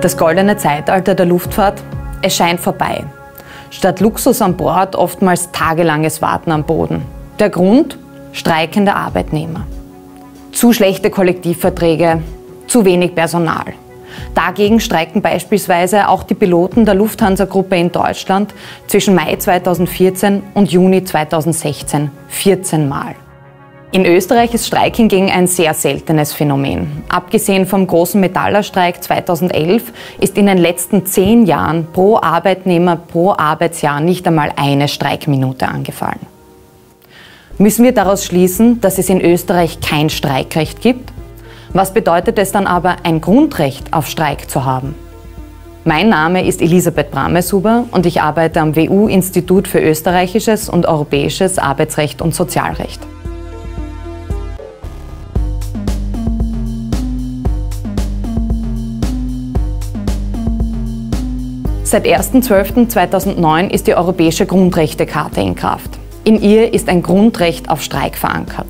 Das goldene Zeitalter der Luftfahrt, es scheint vorbei. Statt Luxus an Bord oftmals tagelanges Warten am Boden. Der Grund? Streikende Arbeitnehmer. Zu schlechte Kollektivverträge, zu wenig Personal. Dagegen streiken beispielsweise auch die Piloten der Lufthansa-Gruppe in Deutschland zwischen Mai 2014 und Juni 2016 14 Mal. In Österreich ist Streik hingegen ein sehr seltenes Phänomen. Abgesehen vom großen Metallerstreik 2011 ist in den letzten 10 Jahren pro Arbeitnehmer pro Arbeitsjahr nicht einmal eine Streikminute angefallen. Müssen wir daraus schließen, dass es in Österreich kein Streikrecht gibt? Was bedeutet es dann aber, ein Grundrecht auf Streik zu haben? Mein Name ist Elisabeth Brameshuber und ich arbeite am WU-Institut für österreichisches und europäisches Arbeitsrecht und Sozialrecht. Seit 1.12.2009 ist die Europäische Grundrechtecharta in Kraft. In ihr ist ein Grundrecht auf Streik verankert.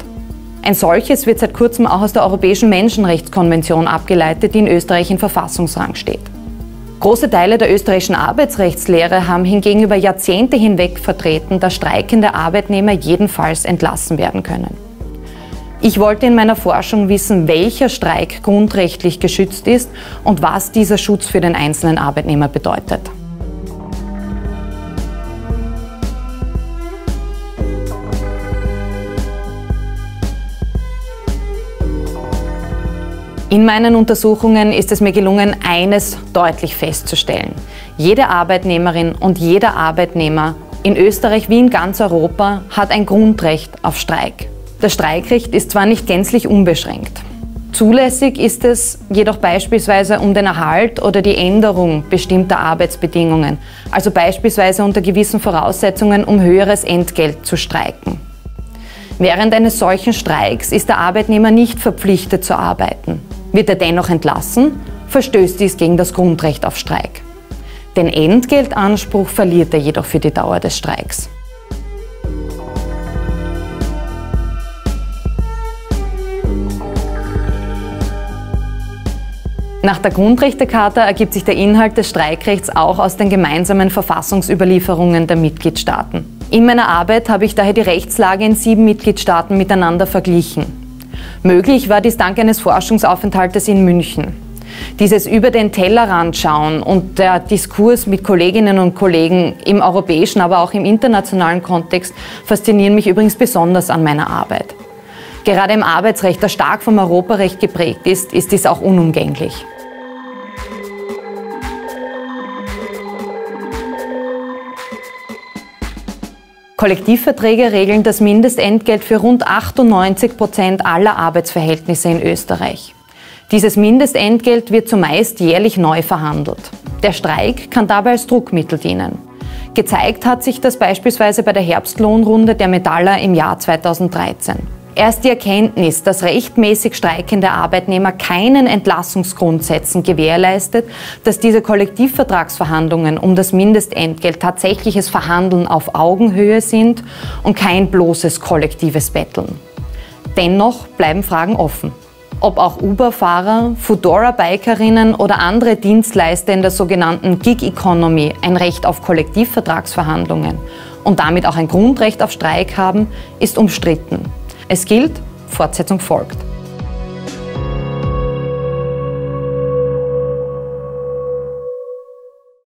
Ein solches wird seit kurzem auch aus der Europäischen Menschenrechtskonvention abgeleitet, die in Österreich in Verfassungsrang steht. Große Teile der österreichischen Arbeitsrechtslehre haben hingegen über Jahrzehnte hinweg vertreten, dass streikende Arbeitnehmer jedenfalls entlassen werden können. Ich wollte in meiner Forschung wissen, welcher Streik grundrechtlich geschützt ist und was dieser Schutz für den einzelnen Arbeitnehmer bedeutet. In meinen Untersuchungen ist es mir gelungen, eines deutlich festzustellen. Jede Arbeitnehmerin und jeder Arbeitnehmer in Österreich wie in ganz Europa hat ein Grundrecht auf Streik. Das Streikrecht ist zwar nicht gänzlich unbeschränkt. Zulässig ist es jedoch beispielsweise um den Erhalt oder die Änderung bestimmter Arbeitsbedingungen, also beispielsweise unter gewissen Voraussetzungen um höheres Entgelt zu streiken. Während eines solchen Streiks ist der Arbeitnehmer nicht verpflichtet zu arbeiten. Wird er dennoch entlassen, verstößt dies gegen das Grundrecht auf Streik. Den Entgeltanspruch verliert er jedoch für die Dauer des Streiks. Nach der Grundrechtecharta ergibt sich der Inhalt des Streikrechts auch aus den gemeinsamen Verfassungsüberlieferungen der Mitgliedstaaten. In meiner Arbeit habe ich daher die Rechtslage in 7 Mitgliedstaaten miteinander verglichen. Möglich war dies dank eines Forschungsaufenthaltes in München. Dieses über den Tellerrand schauen und der Diskurs mit Kolleginnen und Kollegen im europäischen, aber auch im internationalen Kontext faszinieren mich übrigens besonders an meiner Arbeit. Gerade im Arbeitsrecht, das stark vom Europarecht geprägt ist, ist dies auch unumgänglich. Kollektivverträge regeln das Mindestentgelt für rund 98% aller Arbeitsverhältnisse in Österreich. Dieses Mindestentgelt wird zumeist jährlich neu verhandelt. Der Streik kann dabei als Druckmittel dienen. Gezeigt hat sich das beispielsweise bei der Herbstlohnrunde der Metaller im Jahr 2013. Erst die Erkenntnis, dass rechtmäßig streikende Arbeitnehmer keinen Entlassungsgrundsätzen gewährleistet, dass diese Kollektivvertragsverhandlungen um das Mindestentgelt tatsächliches Verhandeln auf Augenhöhe sind und kein bloßes kollektives Betteln. Dennoch bleiben Fragen offen. Ob auch Uber-Fahrer, Foodora-Bikerinnen oder andere Dienstleister in der sogenannten Gig Economy ein Recht auf Kollektivvertragsverhandlungen und damit auch ein Grundrecht auf Streik haben, ist umstritten. Es gilt, Fortsetzung folgt.